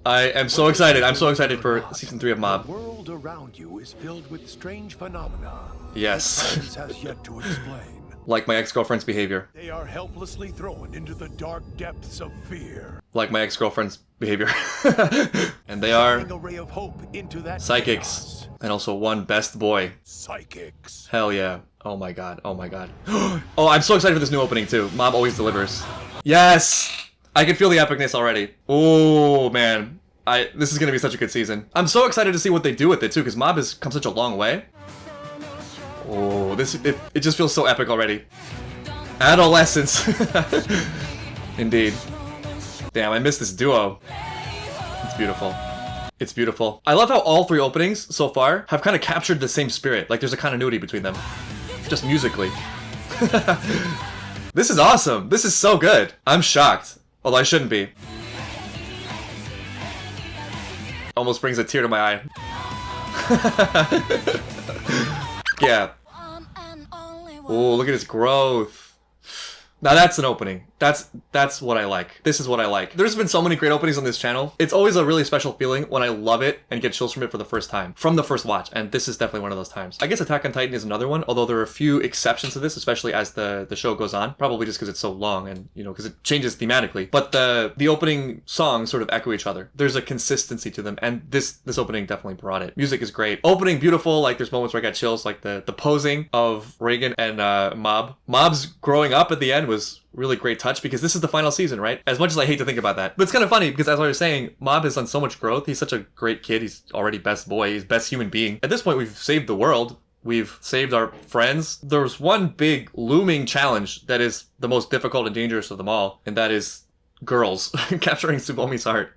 I am so excited. I'm so excited for season 3 of Mob. The world around you is filled with strange phenomena. Yes. Science has yet to explain. Like my ex-girlfriend's behavior. They are helplessly thrown into the dark depths of fear. Like my ex-girlfriend's behavior. And they are A ray of hope into that psychics. chaos. And also one best boy. Psychics. Hell yeah. Oh my god. Oh my god. Oh, I'm so excited for this new opening too. Mob always delivers. Yes! I can feel the epicness already. Oh man. This is gonna be such a good season. I'm so excited to see what they do with it too, because Mob has come such a long way. Oh, it just feels so epic already. Adolescence. Indeed. Damn, I miss this duo. It's beautiful. It's beautiful. I love how all 3 openings so far have kind of captured the same spirit. Like there's a continuity between them. Just musically. This is awesome. This is so good. I'm shocked. Although I shouldn't be. Almost brings a tear to my eye. Yeah. Oh, look at his growth. Now that's an opening. That's what I like. This is what I like. There's been so many great openings on this channel. It's always a really special feeling when I love it and get chills from it for the first time. From the first watch. And this is definitely one of those times. I guess Attack on Titan is another one, although there are a few exceptions to this, especially as the show goes on. Probably just because it's so long and, you know, because it changes thematically. But the opening songs sort of echo each other. There's a consistency to them, and this opening definitely brought it. Music is great. Opening, beautiful. Like, there's moments where I got chills, like the posing of Reagan and Mob. Mob's growing up at the end was really great touch, because this is the final season, right? As much as I hate to think about that. But it's kind of funny, because as I was saying, Mob has done so much growth. He's such a great kid. He's already best boy. He's best human being. At this point, we've saved the world. We've saved our friends. There's one big looming challenge that is the most difficult and dangerous of them all, and that is girls. Capturing Tsubomi's heart.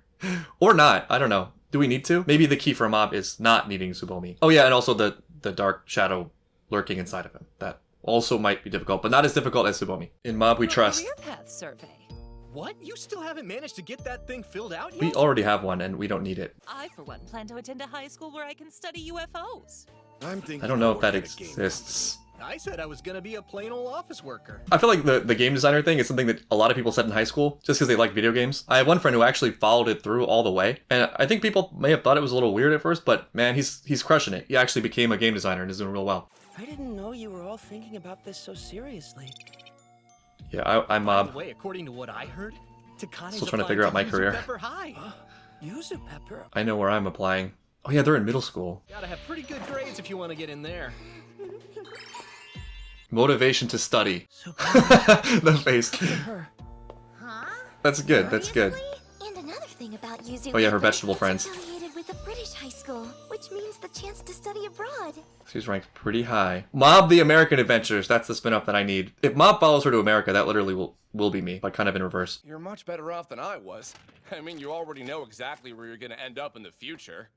Or not. I don't know. Do we need to? Maybe the key for Mob is not needing Tsubomi. Oh yeah, and also the dark shadow lurking inside of him. That also might be difficult, but not as difficult as Tsubomi. In Mob, we trust. Career path survey. What? You still haven't managed to get that thing filled out yet? We already have one, and we don't need it. I, for one, plan to attend a high school where I can study UFOs. I don't know if that exists. I said I was gonna be a plain old office worker. I feel like the game designer thing is something that a lot of people said in high school just because they like video games. I have one friend who actually followed it through all the way, and I think people may have thought it was a little weird at first, but man, he's crushing it. He actually became a game designer and is doing real well. I didn't know you were all thinking about this so seriously. Yeah, I'm By Mob. the way, according to what I heard, Takani's Still trying to applying figure out my Yuzu career. Pepper High. Yuzu Pepper. I know where I'm applying. Oh yeah, they're in middle school. Gotta have pretty good grades if you want to get in there. Motivation to study. So The face. her. Huh? That's good. That's good. Seriously? And another thing about Yuzu Oh yeah, her Pepper, vegetable it's friends. affiliated with a British high school, which means the chance to study abroad. She's ranked pretty high. Mob the American Adventures. That's the spin-off that I need. If Mob follows her to America, that literally will be me, but kind of in reverse. You're much better off than I was. I mean, you already know exactly where you're gonna end up in the future.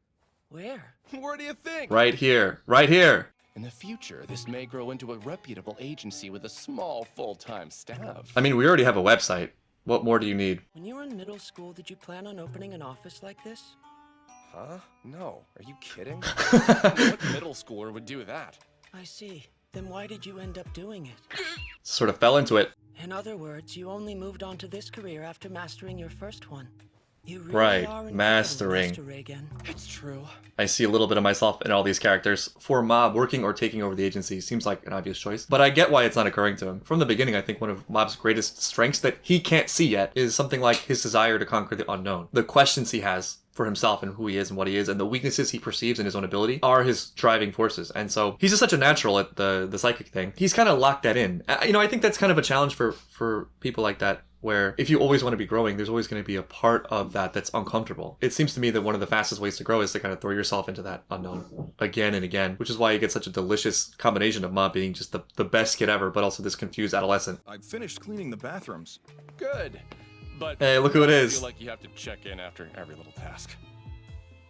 Where? Where do you think? Right here. Right here. In the future, this may grow into a reputable agency with a small full-time staff. I mean, we already have a website. What more do you need? When you were in middle school, did you plan on opening an office like this? Huh? No. Are you kidding? What middle schooler would do that? I see. Then why did you end up doing it? Sort of fell into it. In other words, you only moved on to this career after mastering your first one. You really Right, are incredible, mastering. Master Reagan. It's true. I see a little bit of myself in all these characters. For Mob, working or taking over the agency seems like an obvious choice, but I get why it's not occurring to him. From the beginning, I think one of Mob's greatest strengths that he can't see yet is something like his desire to conquer the unknown. The questions he has for himself and who he is and what he is, and the weaknesses he perceives in his own ability are his driving forces. And so he's just such a natural at the psychic thing. He's kind of locked that in. You know, I think that's kind of a challenge for people like that, where if you always want to be growing, there's always going to be a part of that that's uncomfortable. It seems to me that one of the fastest ways to grow is to kind of throw yourself into that unknown again and again, which is why you get such a delicious combination of Mob being just the best kid ever, but also this confused adolescent. I've finished cleaning the bathrooms. Good. But Hey, look who it I is. feel like you have to check in after every little task.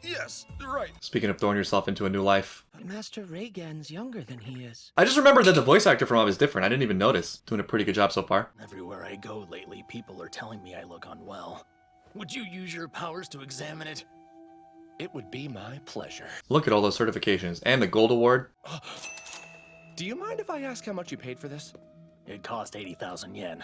Yes, right. Speaking of throwing yourself into a new life. But Master Reagan's younger than he is. I just remembered that the voice actor for Mob is different. I didn't even notice. Doing a pretty good job so far. Everywhere I go lately, people are telling me I look unwell. Would you use your powers to examine it? It would be my pleasure. Look at all those certifications. And the gold award. Do you mind if I ask how much you paid for this? It cost 80,000 yen.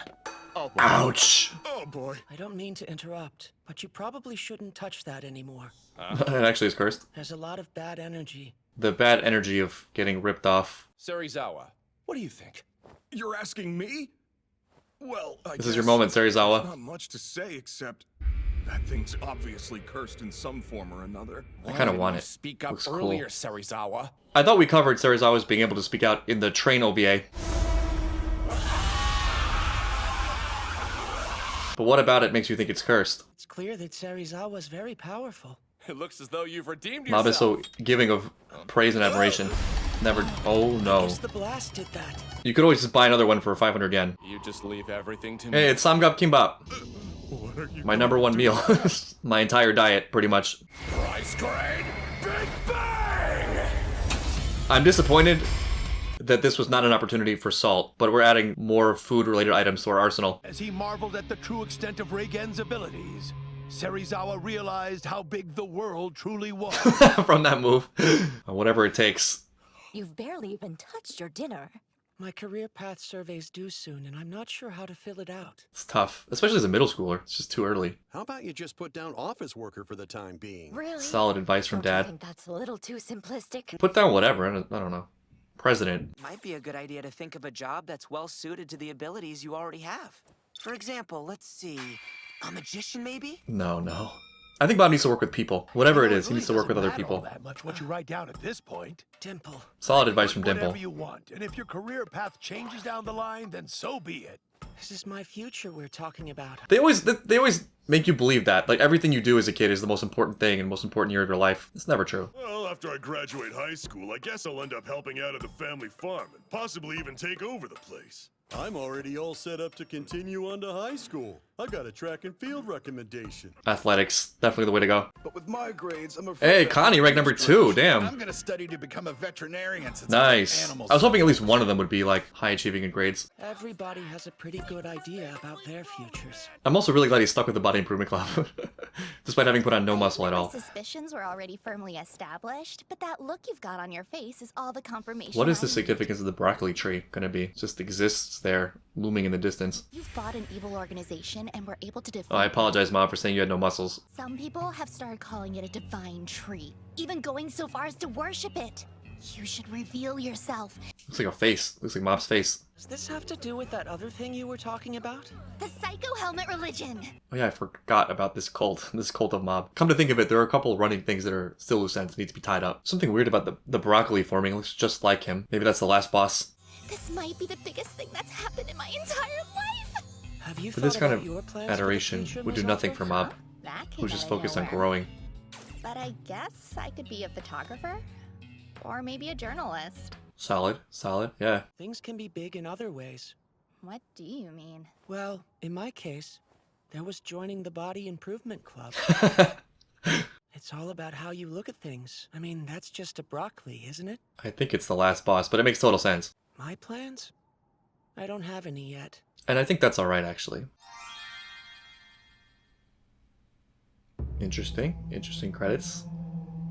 Ouch. Oh boy. I don't mean to interrupt, but you probably shouldn't touch that anymore. It actually is cursed. There's a lot of bad energy. The bad energy of getting ripped off. Serizawa, what do you think? You're asking me? Well, I This is your guess moment, there's Serizawa. not much to say except that thing's obviously cursed in some form or another. I kind of want You it. speak up Looks earlier, cool. Serizawa. I thought we covered Serizawa's being able to speak out in the train OVA. But what about it makes you think it's cursed? It's clear that Serizawa is very powerful. It looks as though you've redeemed Mob is yourself. so giving of praise and admiration. Never. Oh no. Guess the blast did that. You could always just buy another one for 500 yen. You just leave everything to me. Hey, it's Samgap Kimbap. What are you My number one meal. My entire diet, pretty much. Price grade Big Bang! I'm disappointed that this was not an opportunity for Salt, but we're adding more food-related items to our arsenal. As he marveled at the true extent of Reigen's abilities, Serizawa realized how big the world truly was. From that move. Whatever it takes. You've barely even touched your dinner. My career path survey's due soon, and I'm not sure how to fill it out. It's tough, especially as a middle schooler. It's just too early. How about you just put down office worker for the time being? Really? Solid advice from Don't you Dad. think that's a little too simplistic? Put down whatever. I don't know. President. Might be a good idea to think of a job that's well suited to the abilities you already have. For example, let's see, a magician maybe? No. I think Bob needs to work with people. Whatever it is, he needs to work with other Doesn't matter all people. that much what you write down at this point. Dimple. Solid advice from Whatever Dimple. you want, and if your career path changes down the line, then so be it. This is my future we're talking about. They always make you believe that. Like, everything you do as a kid is the most important thing and most important year of your life. It's never true. Well, after I graduate high school, I guess I'll end up helping out at the family farm and possibly even take over the place. I'm already all set up to continue on to high school. I got a track and field recommendation. Athletics, definitely the way to go. But with my grades, I'm afraid... Hey, Connie, ranked number 2, damn. gonna study to become a veterinarian since Nice. I was hoping at least one of them would be, like, high achieving in grades. Everybody has a pretty good idea about their futures. I'm also really glad he's stuck with the Body Improvement Club. Despite having put on no muscle at all. My suspicions were already firmly established, but that look you've got on your face is all the confirmation. What is I the need. significance of the broccoli tree gonna be? It just exists there, looming in the distance. You fought an evil organization and were able to defeat. Oh, I apologize, Mom, for saying you had no muscles. Some people have started calling it a divine tree, even going so far as to worship it. You should reveal yourself. Looks like a face. Looks like Mob's face. Does this have to do with that other thing you were talking about? The Psycho Helmet religion. Oh yeah, I forgot about this cult of Mob. Come to think of it, there are a couple running things that are still loose ends that need to be tied up. Something weird about the broccoli forming. It looks just like him. Maybe that's the last boss. This might be the biggest thing that's happened in my entire life. Have you But thought this kind about of your plans for the adoration future, would do Ms. nothing Alpha? for Mob, That came who's just out of focused on nowhere. growing. But I guess I could be a photographer. Or maybe a journalist. Solid, yeah. Things can be big in other ways. What do you mean? Well, in my case, there was joining the Body Improvement Club. It's all about how you look at things. I mean, that's just a broccoli, isn't it? I think it's the last boss, but it makes total sense. My plans? I don't have any yet. And I think that's alright, actually. Interesting credits.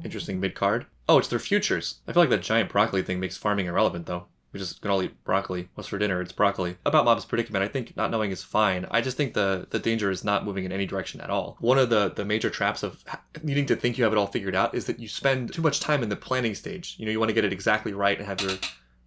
Interesting mid-card. Oh, it's their futures. I feel like that giant broccoli thing makes farming irrelevant, though. We just can all eat broccoli. What's for dinner? It's broccoli. About Mob's predicament, I think not knowing is fine. I just think the danger is not moving in any direction at all. One of the major traps of needing to think you have it all figured out is that you spend too much time in the planning stage. You know, you want to get it exactly right and have your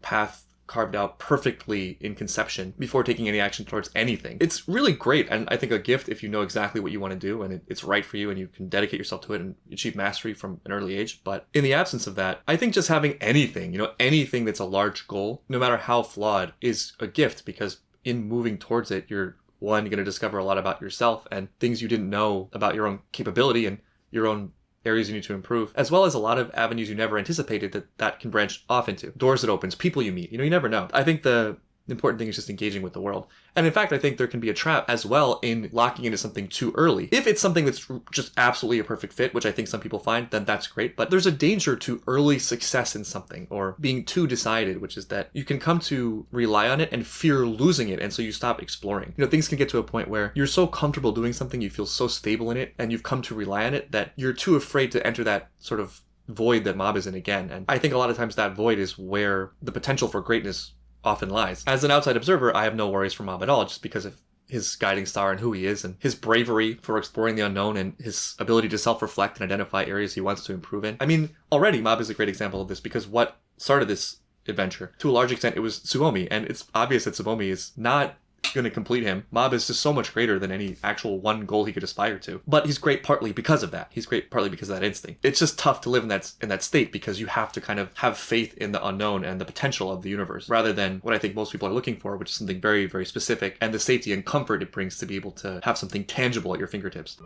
path carved out perfectly in conception before taking any action towards anything. It's really great, and I think a gift if you know exactly what you want to do and it's right for you and you can dedicate yourself to it and achieve mastery from an early age. But in the absence of that, I think just having anything, anything that's a large goal, no matter how flawed, is a gift, because in moving towards it, you're going to discover a lot about yourself and things you didn't know about your own capability and your own areas you need to improve, as well as a lot of avenues you never anticipated that can branch off into. Doors it opens, people you meet, you never know. I think the important thing is just engaging with the world. And in fact, I think there can be a trap as well in locking into something too early. If it's something that's just absolutely a perfect fit, which I think some people find, then that's great. But there's a danger to early success in something or being too decided, which is that you can come to rely on it and fear losing it. And so you stop exploring. Things can get to a point where you're so comfortable doing something, you feel so stable in it, and you've come to rely on it that you're too afraid to enter that sort of void that Mob is in again. And I think a lot of times that void is where the potential for greatness often lies. As an outside observer, I have no worries for Mob at all, just because of his guiding star and who he is, and his bravery for exploring the unknown, and his ability to self-reflect and identify areas he wants to improve in. I mean, already Mob is a great example of this, because what started this adventure, to a large extent, it was Tsubomi, and it's obvious that Tsubomi is not going to complete him. Mob is just so much greater than any actual one goal he could aspire to. But he's great partly because of that. He's great partly because of that instinct. It's just tough to live in that state, because you have to kind of have faith in the unknown and the potential of the universe, rather than what I think most people are looking for, which is something very, very specific, and the safety and comfort it brings to be able to have something tangible at your fingertips.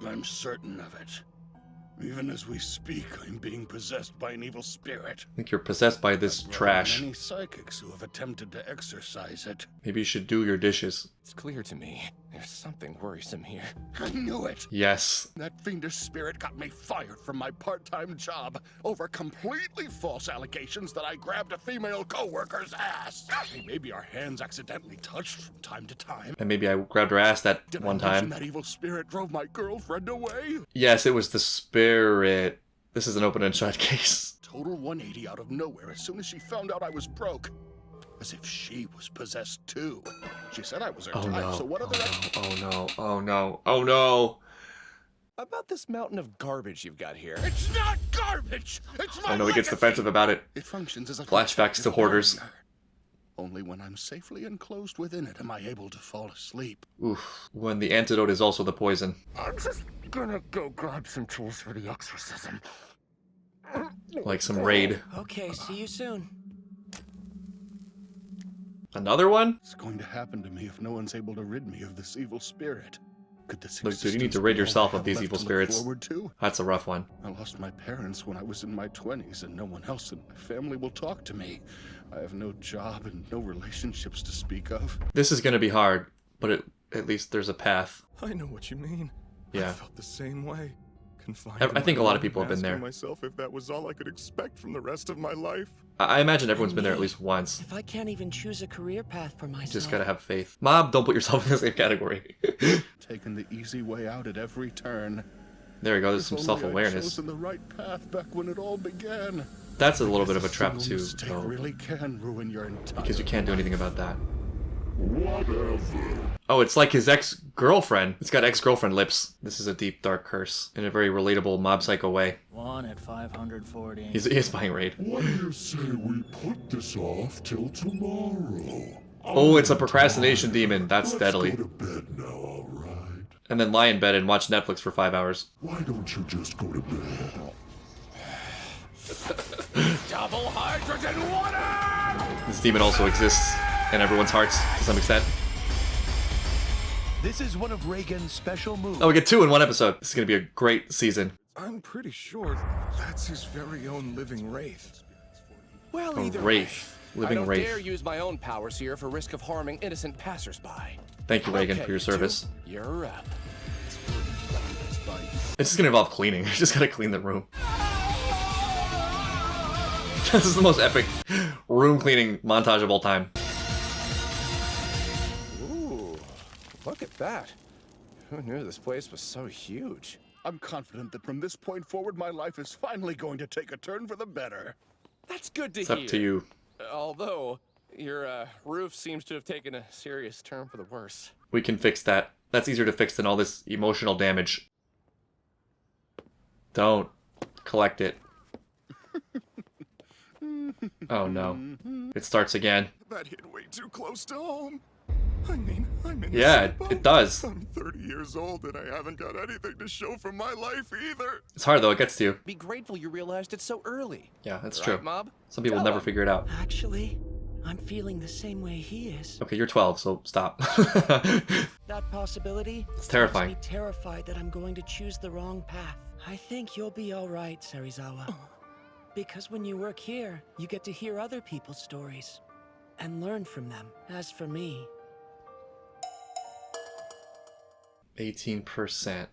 I'm certain of it. Even as we speak, I'm being possessed by an evil spirit. I think you're possessed by this trash. Many psychics who have attempted to exorcise it. Maybe you should do your dishes. It's clear to me. There's something worrisome here. I knew it! Yes. That fiendish spirit got me fired from my part-time job over completely false allegations that I grabbed a female co-worker's ass. Maybe our hands accidentally touched from time to time. And maybe I grabbed her ass that one time. That evil spirit drove my girlfriend away? Yes, it was the spirit. This is an open and shut case. Total 180 out of nowhere as soon as she found out I was broke. As if she was possessed too. She said I was her type, so what other... Oh no, oh no, oh no. About this mountain of garbage you've got here. It's not garbage! It's my Oh no, he gets legacy! defensive about it. It functions as a flashbacks to Hoarders. Only when I'm safely enclosed within it am I able to fall asleep. Oof, when the antidote is also the poison. I'm just gonna go grab some tools for the exorcism. Like some raid. Okay, see you soon. Another one? It's going to happen to me if no one's able to rid me of this evil spirit. Could this Look, dude, you need to rid yourself of these evil spirits. That's a rough one. I lost my parents when I was in my 20s, and no one else in my family will talk to me. I have no job and no relationships to speak of. This is gonna be hard, but at least there's a path. I know what you mean. Yeah. I felt the same way. I think a lot of people have been there. Myself if that was all I could expect from the rest of my life. I imagine everyone's been there at least once. If I can't even choose a career path for myself. Just gotta have faith. Mob, don't put yourself in the same category. Taking the easy way out at every turn. There you go, there's some self-awareness. The right path back when it all began. That's a little bit of a trap too, though. Really can ruin your entire because you can't do anything about that. Whatever. Oh, it's like his ex-girlfriend. It's got ex-girlfriend lips. This is a deep, dark curse in a very relatable Mob Psycho way. 1 at 540. He is buying raid. What do you say we put this off till tomorrow? Oh, it's a procrastination demon. That's deadly. Go to bed now, all right? And then lie in bed and watch Netflix for 5 hours. Why don't you just go to bed? Double hydrogen water! This demon also exists in everyone's hearts to some extent. This is one of Reagan's special moves. Oh, we get 2 in 1 episode. This is gonna be a great season. I'm pretty sure that's his very own living wraith. Well, A either wraith. Living I don't wraith. dare use my own powers here for risk of harming innocent passersby. Thank you, Reagan, Okay, for your service. You're up. It's just gonna involve cleaning. You just gotta clean the room. This is the most epic room cleaning montage of all time. Ooh, look at that. Who knew this place was so huge? I'm confident that from this point forward, my life is finally going to take a turn for the better. That's good to It's hear. up to you. Although, your roof seems to have taken a serious turn for the worse. We can fix that. That's easier to fix than all this emotional damage. Don't collect it. Oh no. It starts again. That hit way too close to home. I mean, I'm in Yeah, it does. I'm 30 years old and I haven't got anything to show for my life either. It's hard though, it gets to you. Be grateful you realized it so early. Yeah, that's Right, true. Mob? Some people Tell never him. figure it out. Actually, I'm feeling the same way he is. Okay, you're 12, so stop. That possibility It's terrifying. makes me terrified that I'm going to choose the wrong path. I think you'll be all right, Serizawa. Because when you work here, you get to hear other people's stories and learn from them. As for me, 18%.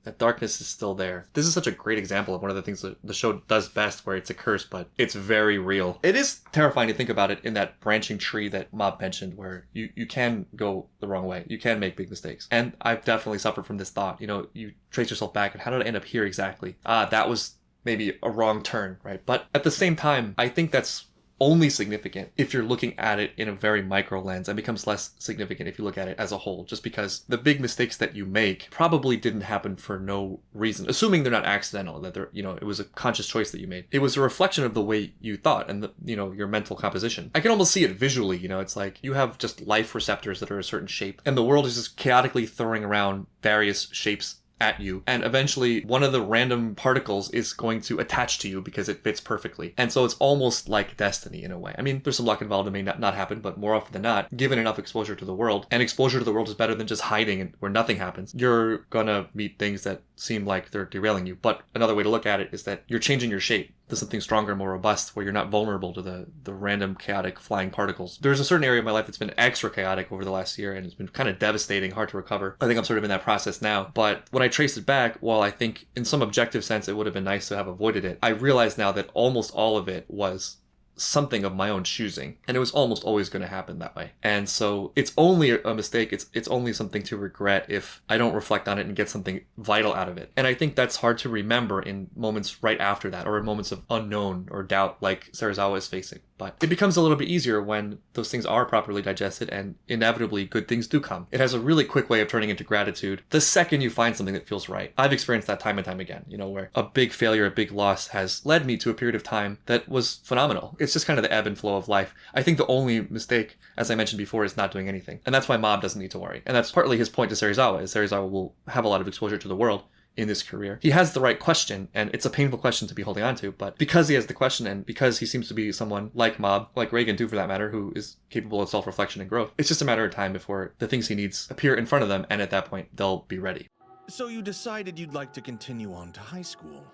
That darkness is still there. This is such a great example of one of the things that the show does best, where it's a curse, but it's very real. It is terrifying to think about it in that branching tree that Mob mentioned, where you can go the wrong way. You can make big mistakes. And I've definitely suffered from this thought. You know, you trace yourself back, and how did I end up here exactly? That was maybe a wrong turn, right? But at the same time, I think that's only significant if you're looking at it in a very micro lens, and becomes less significant if you look at it as a whole, just because the big mistakes that you make probably didn't happen for no reason, assuming they're not accidental, that they're, it was a conscious choice that you made. It was a reflection of the way you thought and your mental composition. I can almost see it visually. It's like you have just life receptors that are a certain shape, and the world is just chaotically throwing around various shapes at you, and eventually one of the random particles is going to attach to you because it fits perfectly. And so it's almost like destiny in a way. I mean, there's some luck involved, it may not happen, but more often than not, given enough exposure to the world, and exposure to the world is better than just hiding where nothing happens, you're gonna meet things that seem like they're derailing you. But another way to look at it is that you're changing your shape to something stronger, more robust, where you're not vulnerable to the random chaotic flying particles. There's a certain area of my life that's been extra chaotic over the last year, and it's been kind of devastating, hard to recover. I think I'm sort of in that process now. But when I trace it back, while I think in some objective sense it would have been nice to have avoided it, I realize now that almost all of it was something of my own choosing, and it was almost always going to happen that way. And so it's only a mistake, it's only something to regret if I don't reflect on it and get something vital out of it. And I think that's hard to remember in moments right after that, or in moments of unknown or doubt like Serizawa is facing. But it becomes a little bit easier when those things are properly digested, and inevitably good things do come. It has a really quick way of turning into gratitude the second you find something that feels right. I've experienced that time and time again, where a big failure, a big loss has led me to a period of time that was phenomenal. It's just kind of the ebb and flow of life. I think the only mistake, as I mentioned before, is not doing anything. And that's why Mob doesn't need to worry. And that's partly his point to Serizawa, is Serizawa will have a lot of exposure to the world in this career. He has the right question, and it's a painful question to be holding on to, but because he has the question, and because he seems to be someone like Mob, like Reagan too for that matter, who is capable of self-reflection and growth, it's just a matter of time before the things he needs appear in front of them, and at that point, they'll be ready. So you decided you'd like to continue on to high school?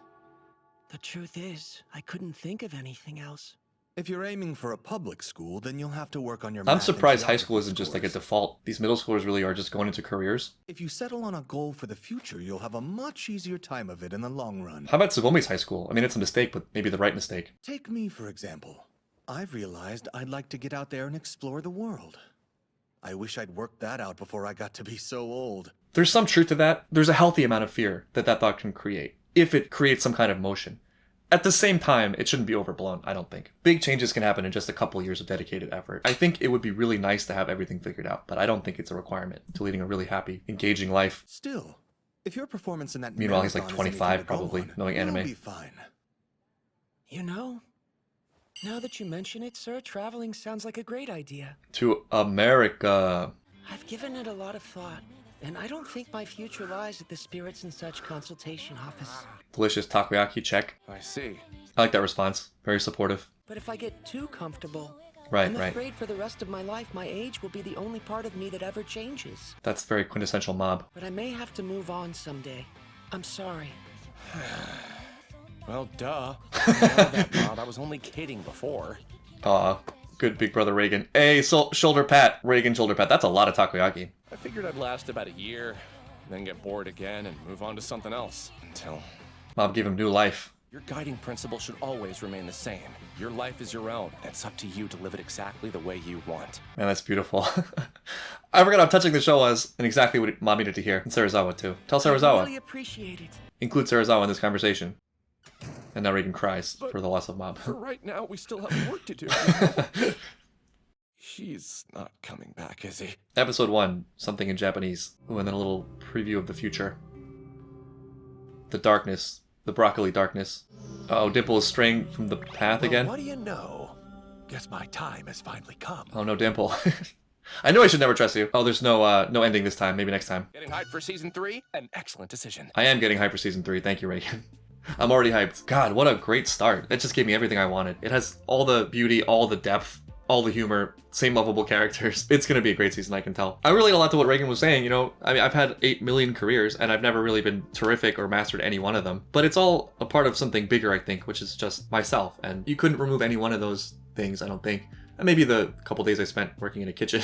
The truth is, I couldn't think of anything else. If you're aiming for a public school, then you'll have to work on your I'm math and surprised high geography school isn't just like a default. These middle schoolers really are just going into careers. If you settle on a goal for the future, you'll have a much easier time of it in the long run. How about Tsugomi's high school? I mean, it's a mistake, but maybe the right mistake. Take me, for example. I've realized I'd like to get out there and explore the world. I wish I'd worked that out before I got to be so old. There's some truth to that. There's a healthy amount of fear that thought can create, if it creates some kind of motion. At the same time, it shouldn't be overblown, I don't think. Big changes can happen in just a couple years of dedicated effort. I think it would be really nice to have everything figured out, but I don't think it's a requirement to leading a really happy, engaging life. Still, if your performance in that Meanwhile, he's like marathon is 25 anything to go probably, on, knowing you'll anime. be fine. Now that you mention it, sir, traveling sounds like a great idea. To America. I've given it a lot of thought, and I don't think my future lies at the Spirits and Such consultation office. Delicious takoyaki, check. I see. I like that response. Very supportive. But if I get too comfortable, Right, I'm right. afraid for the rest of my life, my age will be the only part of me that ever changes. That's very quintessential Mob. But I may have to move on someday. I'm sorry. Well, duh. You know that, Bob. I was only kidding before. Aw, good big brother Reagan. Hey, shoulder pat. Reagan shoulder pat. That's a lot of takoyaki. I figured I'd last about a year, then get bored again and move on to something else. Until... Mob gave him new life. Your guiding principle should always remain the same. Your life is your own, and it's up to you to live it exactly the way you want. Man, that's beautiful. I forgot how touching the show was, and exactly what Mom needed to hear. And Serizawa, too. Tell Serizawa. I really appreciate it. Include Serizawa in this conversation. And now Reagan cries for the loss of Mob. For right now, we still have work to do. He's not coming back, is he? Episode 1, something in Japanese. Ooh, and then a little preview of the future. The darkness. The broccoli darkness. Uh-oh, Dimple is straying from the path again. What do you know? Guess my time has finally come. Oh no, Dimple. I knew I should never trust you. Oh, there's no ending this time. Maybe next time. Getting hyped for season 3? An excellent decision. I am getting hyped for season 3. Thank you, Reagan. I'm already hyped. God, what a great start. It just gave me everything I wanted. It has all the beauty, all the depth, all the humor, same lovable characters. It's going to be a great season, I can tell. I relate a lot to what Reagan was saying, you know. I mean, I've had 8 million careers, and I've never really been terrific or mastered any one of them. But it's all a part of something bigger, I think, which is just myself. And you couldn't remove any one of those things, I don't think. And maybe the couple days I spent working in a kitchen,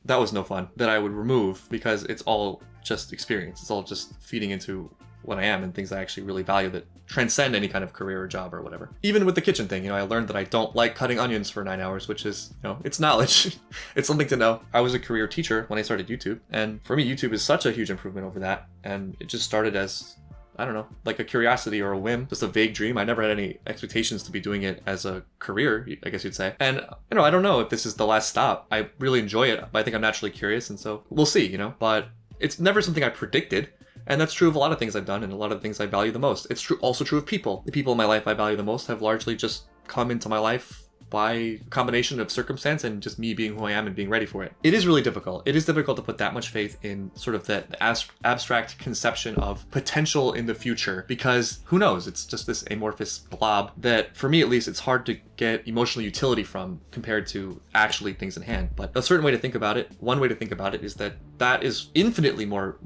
that was no fun, that I would remove, because it's all just experience. It's all just feeding into what I am and things I actually really value that transcend any kind of career or job or whatever. Even with the kitchen thing, you know, I learned that I don't like cutting onions for 9 hours, which is, you know, it's knowledge. It's something to know. I was a career teacher when I started YouTube, and for me, YouTube is such a huge improvement over that. And it just started as, I don't know, like a curiosity or a whim, just a vague dream. I never had any expectations to be doing it as a career, I guess you'd say. And, you know, I don't know if this is the last stop. I really enjoy it, but I think I'm naturally curious, and so we'll see, you know? But it's never something I predicted. And that's true of a lot of things I've done and a lot of things I value the most. It's also true of people. The people in my life I value the most have largely just come into my life by a combination of circumstance and just me being who I am and being ready for it. It is really difficult. It is difficult to put that much faith in sort of that abstract conception of potential in the future, because who knows? It's just this amorphous blob that, for me at least, it's hard to get emotional utility from compared to actually things in hand. But a certain way to think about it, one way to think about it, is that that is infinitely more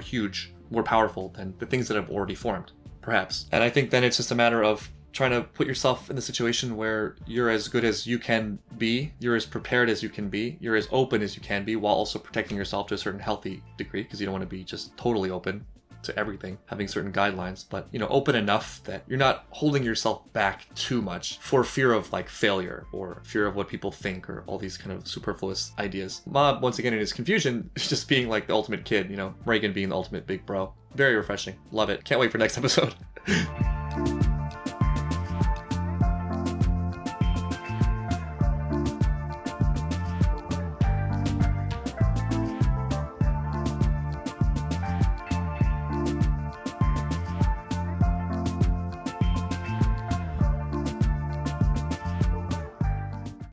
huge, more powerful than the things that have already formed, perhaps. And I think then it's just a matter of trying to put yourself in the situation where you're as good as you can be, you're as prepared as you can be, you're as open as you can be, while also protecting yourself to a certain healthy degree, because you don't want to be just totally open to everything, having certain guidelines, but, you know, open enough that you're not holding yourself back too much for fear of like failure or fear of what people think or all these kind of superfluous ideas. Mob, once again, in his confusion, is just being like the ultimate kid, you know, Reagan being the ultimate big bro. Very refreshing. Love it. Can't wait for next episode.